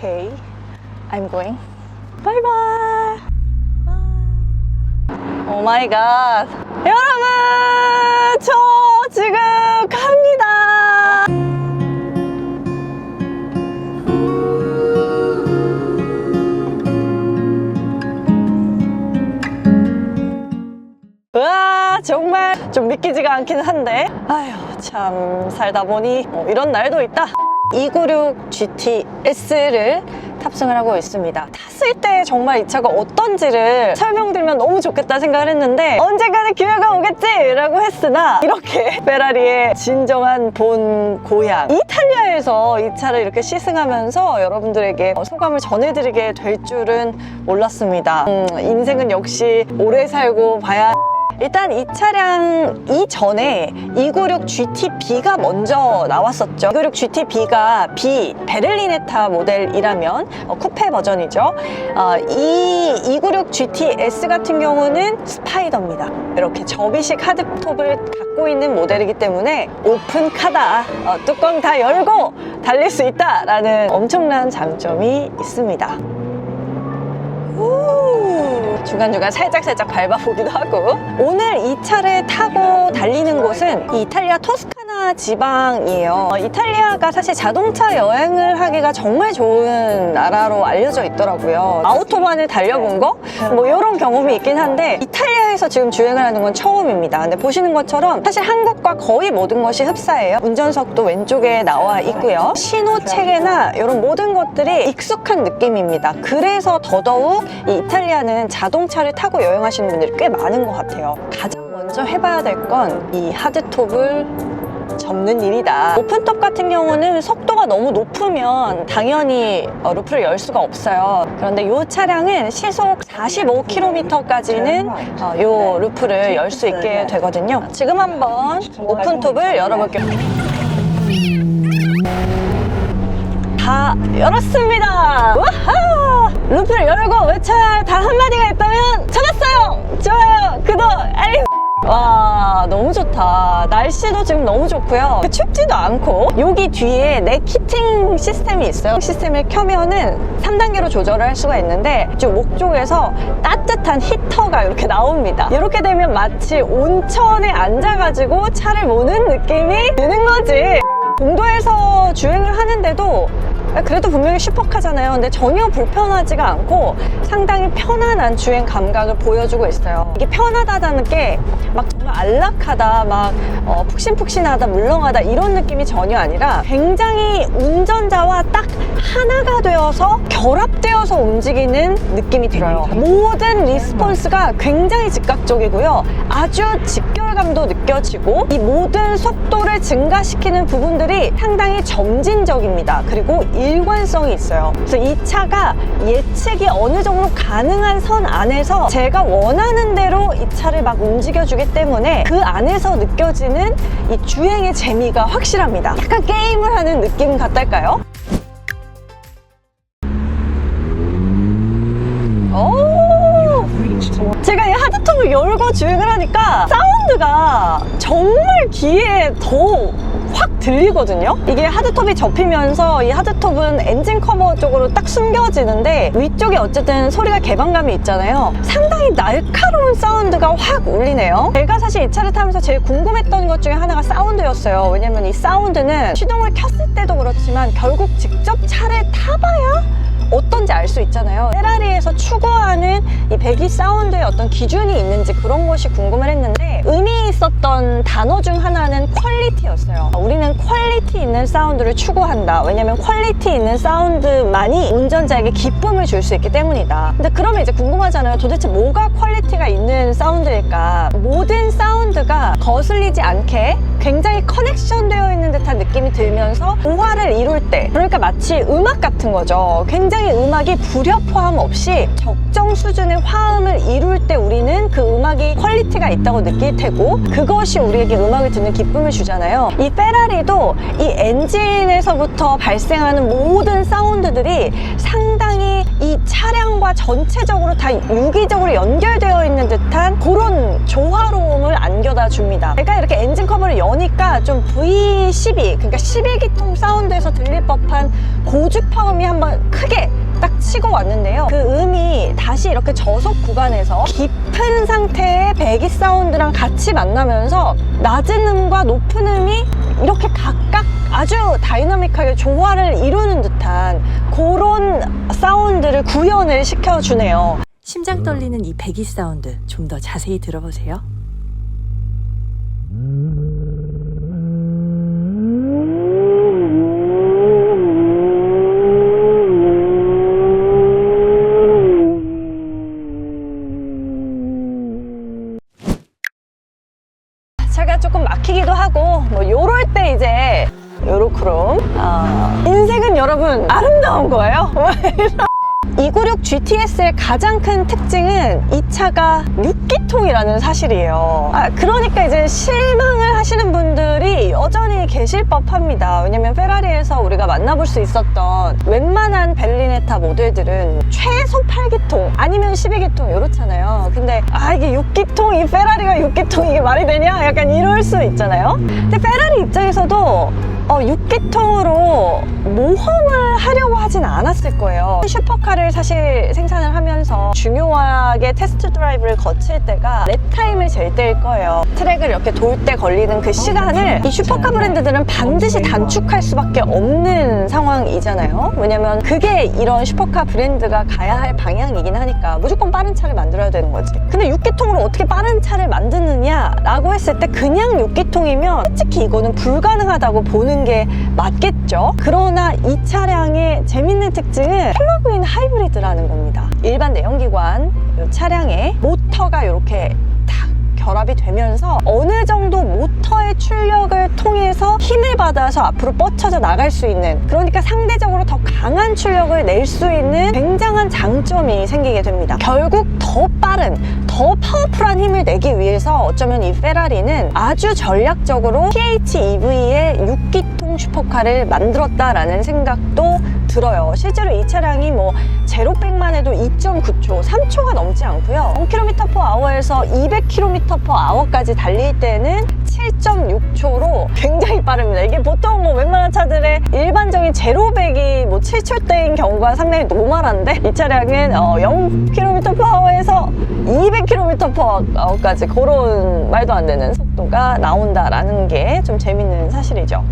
Okay, I'm going. Bye bye. 오 마이 갓. 여러분, 저 지금 갑니다. 우와, 정말 좀 믿기지가 않긴 한데, 아휴, 참 살다 보니 이런 날도 있다. 296 GTS를 탑승을 하고 있습니다. 탔을 때 정말 이 차가 어떤지를 설명드리면 너무 좋겠다 생각을 했는데 언젠가는 기회가 오겠지 라고 했으나, 이렇게 페라리의 진정한 본 고향 이탈리아에서 이 차를 이렇게 시승하면서 여러분들에게 소감을 전해드리게 될 줄은 몰랐습니다. 인생은 역시 오래 살고 봐야. 일단 이 차량 이전에 296 GTB가 먼저 나왔었죠. 296 GTB가 B, 베를리네타 모델이라면 쿠페 버전이죠. 이 296 GTS 같은 경우는 스파이더입니다. 이렇게 접이식 하드톱을 갖고 있는 모델이기 때문에 오픈카다, 뚜껑 다 열고 달릴 수 있다라는 엄청난 장점이 있습니다. 중간중간 살짝 밟아보기도 하고. 오늘 이 차를 타고 달리는 곳은 이탈리아 토스카나 지방이에요. 이탈리아가 사실 자동차 여행을 하기가 정말 좋은 나라로 알려져 있더라고요. 아우토반을 달려본 거? 뭐 이런 경험이 있긴 한데 이탈리아에서 지금 주행을 하는 건 처음입니다. 근데 보시는 것처럼 사실 한국과 거의 모든 것이 흡사해요. 운전석도 왼쪽에 나와 있고요. 신호 체계나 이런 모든 것들이 익숙한 느낌입니다. 그래서 더더욱 이 이탈리아는 자동차를 타고 여행하시는 분들이 꽤 많은 것 같아요. 가장 먼저 해봐야 될 건 이 하드톱을 접는 일이다. 오픈톱 같은 경우는 속도가 너무 높으면 당연히 루프를 열 수가 없어요. 그런데 이 차량은 시속 45km까지는 이 루프를 열 수 있게 되거든요. 지금 한번 오픈톱을 열어볼게요. 다 열었습니다. 우와! 루프를 열고 외쳐야 단 한마디가 있다면 찾았어요! 좋아요! 구독! 알림! 와, 너무 좋다. 날씨도 지금 너무 좋고요. 춥지도 않고. 여기 뒤에 넥히팅 시스템이 있어요. 시스템을 켜면은 3단계로 조절을 할 수가 있는데 좀 목 쪽에서 따뜻한 히터가 이렇게 나옵니다. 이렇게 되면 마치 온천에 앉아가지고 차를 모는 느낌이 드는 거지. 공도에서 주행을 하는데도 그래도 분명히 슈퍼카잖아요. 근데 전혀 불편하지가 않고 상당히 편안한 주행 감각을 보여주고 있어요. 이게 편하다는 게 막 정말 안락하다, 막 푹신푹신하다, 물렁하다 이런 느낌이 전혀 아니라 굉장히 운전자와 딱 하나가 되어서 결합되어서 움직이는 느낌이 들어요. 모든 리스폰스가 굉장히 즉각적이고요. 아주 직결감도 느껴지고 이 모든 속도를 증가시키는 부분들이 상당히 점진적입니다. 그리고 일관성이 있어요. 그래서 이 차가 예측이 어느 정도 가능한 선 안에서 제가 원하는 대로 이 차를 막 움직여주기 때문에 그 안에서 느껴지는 이 주행의 재미가 확실합니다. 약간 게임을 하는 느낌 같달까요? 제가 이 하드톱을 열고 주행을 하니까 사운드가 정말 귀에 더 확 들리거든요. 이게 하드톱이 접히면서 이 하드톱은 엔진 커버 쪽으로 딱 숨겨지는데 위쪽에 어쨌든 소리가 개방감이 있잖아요. 상당히 날카로운 사운드가 확 울리네요. 제가 사실 이 차를 타면서 제일 궁금했던 것 중에 하나가 사운드였어요. 왜냐면 이 사운드는 시동을 켰을 때도 그렇지만 결국 직접 차를 타봐야 어떤지 알 수 있잖아요. 페라리에서 추구하는 이 배기 사운드의 어떤 기준이 있는지 그런 것이 궁금을 했는데 의미 있었던 단어 중 하나는 퀄리티였어요. 우리는 퀄리티 있는 사운드를 추구한다. 왜냐면 퀄리티 있는 사운드만이 운전자에게 기쁨을 줄 수 있기 때문이다. 근데 그러면 이제 궁금하잖아요. 도대체 뭐가 퀄리티가 있는 사운드일까? 모든 사운드가 거슬리지 않게 굉장히 커넥션 되어 있는 듯한 느낌이 들면서 조화를 이룰 때, 그러니까 마치 음악 같은 거죠. 굉장히 음악이 불협화음 없이 적정 수준의 화음을 이룰 때 우리는 그 음악이 퀄리티가 있다고 느낄 테고 그것이 우리에게 음악을 듣는 기쁨을 주잖아요. 이 페라리도 이 엔진에서부터 발생하는 모든 사운드들이 상당히 이 차량과 전체적으로 다 유기적으로 연결되어 있는 듯한 그런 조화로움을 안겨다 줍니다. 제가 이렇게 엔진 커버를 여니까 좀 V12, 그러니까 11기통 사운드에서 들릴 법한 고주파음이 한번 크게 딱 치고 왔는데요. 그 음이 다시 이렇게 저속 구간에서 깊은 상태의 배기 사운드랑 같이 만나면서 낮은 음과 높은 음이 이렇게 각각 아주 다이나믹하게 조화를 이루는 듯한 그런 사운드를 구현을 시켜주네요. 심장 떨리는 이 배기 사운드 좀 더 자세히 들어보세요. 차가 조금 막히기도 하고 뭐 요럴 때 이제 요렇게롬 인생은 여러분 아름다운 거예요. 296 GTS의 가장 큰 특징은 이 차가 6기통이라는 사실이에요. 그러니까 이제 실망을 하시는 분들이 여전히 계실 법합니다. 왜냐면 페라리에서 우리가 만나볼 수 있었던 웬만한 벨리네타 모델들은 최소 8기통 아니면 12기통 이렇잖아요. 근데 이게 6기통, 이 페라리가 6기통 이게 말이 되냐? 약간 이럴 수 있잖아요. 근데 페라리 입장에서도 6기통으로 모험을 하려고 하진 않았을 거예요. 슈퍼카를 사실 생산을 하면서 중요하게 테스트 드라이브를 거칠 때가 랩타임을 잴 때일 거예요. 트랙을 이렇게 돌 때 걸리는 그 시간을 이 슈퍼카 브랜드들은 반드시 단축할 수밖에 없는 상황이잖아요. 왜냐면 그게 이런 슈퍼카 브랜드가 가야 할 방향이긴 하니까 무조건 빠른 차를 만들어야 되는 거지. 근데 6기통으로 어떻게 빠른 차를 만드느냐 라고 했을 때 그냥 6기통이면 솔직히 이거는 불가능하다고 보는 게 맞겠죠. 그러나 이 차량의 재밌는 특징은 플러그인 하이브리드라는 겁니다. 일반 내연기관 이 차량에 모터가 이렇게 탁 결합이 되면서 어느 정도 모터의 출력을 통해서 힘을 받아서 앞으로 뻗쳐져 나갈 수 있는, 그러니까 상대적으로 더 강한 출력을 낼 수 있는 굉장한 장점이 생기게 됩니다. 결국 더 빠른, 더 파워풀한 힘을 내기 위해서 어쩌면 이 페라리는 아주 전략적으로 PHEV의 6기통 슈퍼카를 만들었다라는 생각도 들어요. 실제로 이 차량이 뭐 0-100만 해도 2.9초, 3초가 넘지 않고요. 1km/h에서 200km/h까지 달릴 때는 7.6초로 굉장히 빠릅니다. 이게 보통 뭐 웬만한 차들의 일반적인 제로100이 뭐 7초대인 경우가 상당히 노멀한데 이 차량은 0km/h에서 200km/h까지 그런 말도 안 되는 속도가 나온다라는 게 좀 재밌는 사실이죠.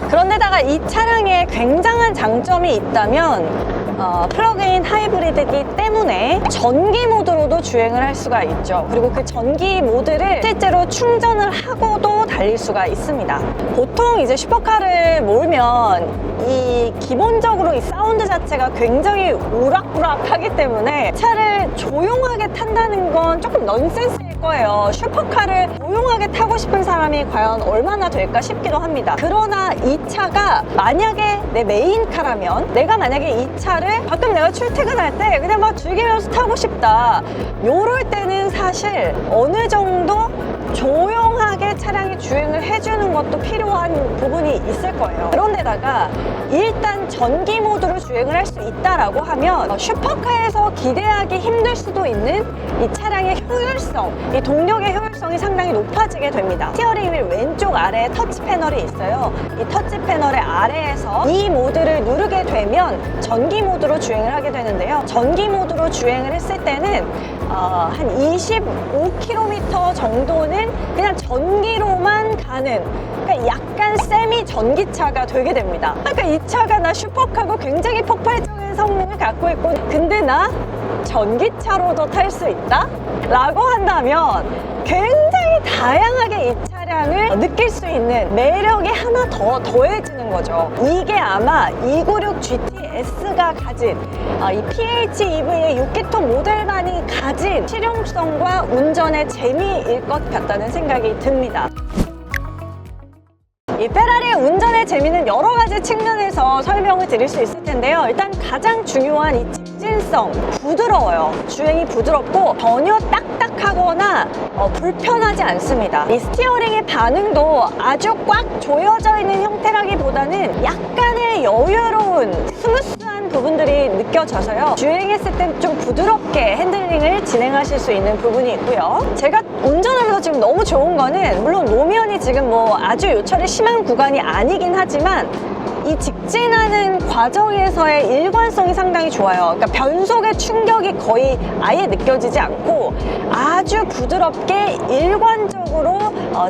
그런데다가 이 차량에 굉장한 장점이 있다면 플러그인 하이브리드이기 때문에 전기 모드로도 주행을 할 수가 있죠. 그리고 그 전기 모드를 실제로 충전을 하고도 달릴 수가 있습니다. 보통 이제 슈퍼카를 몰면 이 기본적으로 이 사운드 자체가 굉장히 우락부락하기 때문에 차를 조용하게 탄다는 건 조금 넌센스일 거예요. 슈퍼카를 조용하게 타고 싶은 사람이 과연 얼마나 될까 싶기도 합니다. 그러나 이 차가 만약에 내 메인카라면, 내가 만약에 이 차를 가끔 내가 출퇴근할 때 그냥 막 즐기면서 타고 싶다, 요럴 때는 사실 어느 정도 조용하게 차량이 주행을 해주는 것도 필요한 부분이 있을 거예요. 그런데다가 일단 전기 모드로 주행을 할 수 있다라고 하면 슈퍼카에서 기대하기 힘들 수도 있는 이 차량의 효율성, 이 동력의 효율성이 상당히 높아지게 됩니다. 스티어링 휠 왼쪽 아래에 터치 패널이 있어요. 이 터치 패널의 아래에서 이 모드를 누르게 되면 전기 모드로 주행을 하게 되는데요. 전기 모드로 주행을 했을 때는 한 25km 정도는 그냥 전기로만 가는, 그러니까 약간 세미 전기차가 되게 됩니다. 그러니까 이 차가 나 슈퍼카고 굉장히 폭발적인 성능을 갖고 있고, 근데 나 전기차로도 탈 수 있다? 라고 한다면 굉장히 다양하게 이 차량을 느낄 수 있는 매력이 하나 더 더해지는 거죠. 이게 아마 296 GTS가 가진 이 PHEV의 6기통 모델만이 가진 실용성과 운전의 재미일 것 같다는 생각이 듭니다. 이 페라리의 운전의 재미는 여러 가지 측면에서 설명을 드릴 수 있을 텐데요. 일단 가장 중요한 이 직진성, 부드러워요. 주행이 부드럽고 전혀 딱딱하거나 불편하지 않습니다. 이 스티어링의 반응도 아주 꽉 조여져 있는 형태라기보다는 약간의 굉장히 여유로운 스무스한 부분들이 느껴져서요. 주행했을 땐 좀 부드럽게 핸들링을 진행하실 수 있는 부분이 있고요. 제가 운전하면서 지금 너무 좋은 거는 물론 노면이 지금 뭐 아주 요철이 심한 구간이 아니긴 하지만 이 직진하는 과정에서의 일관성이 상당히 좋아요. 그러니까 변속의 충격이 거의 아예 느껴지지 않고 아주 부드럽게 일관적으로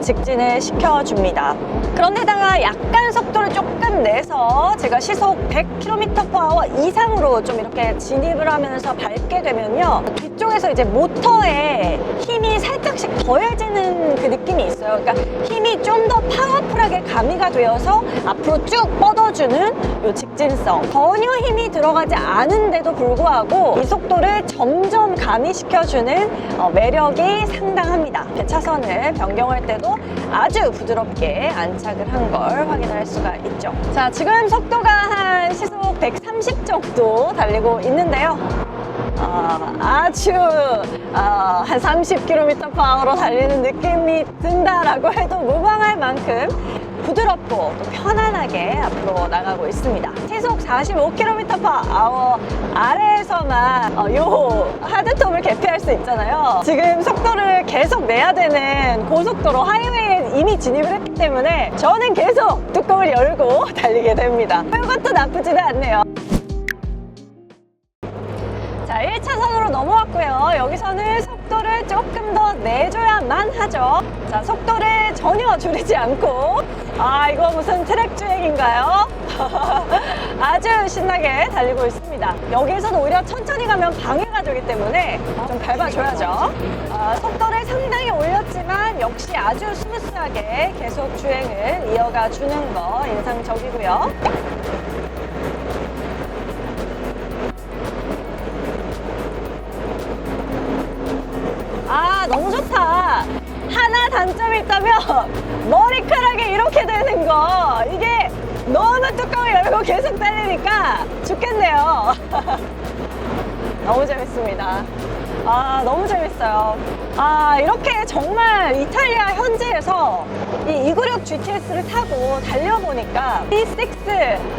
직진을 시켜줍니다. 그런데다가 약간 속도를 조금 내서 제가 시속 100km/h 이상으로 좀 이렇게 진입을 하면서 밟게 되면요, 뒤쪽에서 이제 모터에 힘이 살짝씩 더해지는 그 느낌이 있어요. 그러니까 힘이 좀 더 파워풀하게 가미가 되어서 앞으로 쭉 뻗어주는 이 직진성, 전혀 힘이 들어가지 않은데도 불구하고 이 속도를 점점 가미시켜주는 매력이 상당합니다. 차선을 변경할 때도 아주 부드럽게 안착을 한 걸 확인할 수가 있죠. 자, 지금 속도가 한 시속 130 정도 달리고 있는데요. 아주 한 30km/h로 달리는 느낌이 든다라고 해도 무방할 만큼 부드럽고 또 편안하게 앞으로 나가고 있습니다. 시속 45km/h 아래에서만 요 하드톱을 개폐할 수 있잖아요. 지금 속도를 계속 내야 되는 고속도로 하이웨이에 이미 진입을 했기 때문에 저는 계속 뚜껑을 열고 달리게 됩니다. 이것도 나쁘지는 않네요. 자, 1차선으로 넘어왔고요. 여기서는 속도를 조금 더 내줘야만 하죠. 자, 속도를 전혀 줄이지 않고, 이거 무슨 트랙 주행인가요? 아주 신나게 달리고 있습니다. 여기에서는 오히려 천천히 가면 방해가 되기 때문에 좀 밟아줘야죠. 속도를 상당히 올렸지만 역시 아주 스무스하게 계속 주행을 이어가 주는 거 인상적이고요. 너무 좋다. 하나 단점이 있다면 머리카락이 이렇게 되는 거. 이게 너무 뚜껑을 열고 계속 달리니까 죽겠네요. 너무 재밌습니다. 너무 재밌어요. 이렇게 정말 이탈리아 현지에서 이 296 GTS를 타고 달려보니까 P6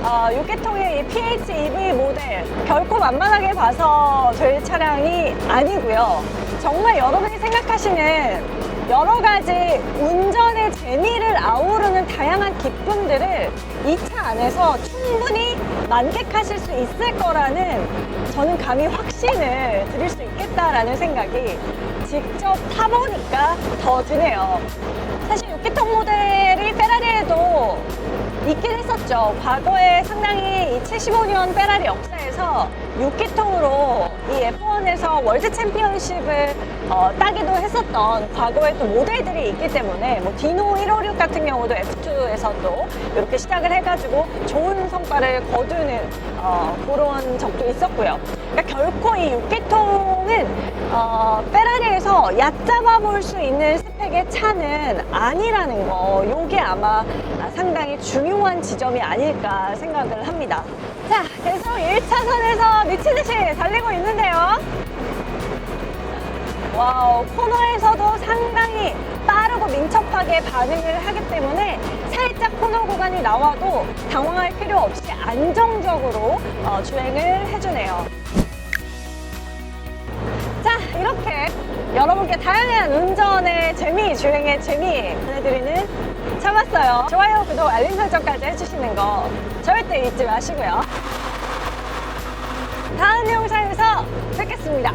6계통의 이 PHEV 모델 결코 만만하게 봐서 될 차량이 아니고요. 정말 여러분이 생각하시는 여러 가지 운전의 재미를 아우르는 다양한 기쁨들을 이 차 안에서 충분히 만끽하실 수 있을 거라는 저는 감히 확신을 드릴 수 있겠다라는 생각이 직접 타보니까 더 드네요. 사실 6기통 모델이 페라리에도 있긴 했었죠. 과거에 상당히 이 75년 페라리 역사에서 6기통으로 이 F1에서 월드 챔피언십을 따기도 했었던 과거에 또 모델들이 있기 때문에 뭐 디노 156 같은 경우도 F2에서 또 이렇게 시작을 해가지고 좋은 성과를 거두는 그런 적도 있었고요. 그러니까 결코 이 6기통은 페라리에서 얕잡아 볼 수 있는 스펙의 차는 아니라는 거, 요게 아마 상당히 중요한 지점이 아닐까 생각을 합니다. 자, 계속 1차선에서 미치듯이 달리고 있는데요. 와우, 코너에서도 상당히 빠르고 민첩하게 반응을 하기 때문에 살짝 코너 구간이 나와도 당황할 필요 없이 안정적으로 주행을 해주네요. 자, 이렇게 여러분께 다양한 운전의 재미, 주행의 재미 전해드리는 차봤어요. 좋아요, 구독, 알림 설정까지 해주시는 거 절대 잊지 마시고요. 다음 영상에서 뵙겠습니다.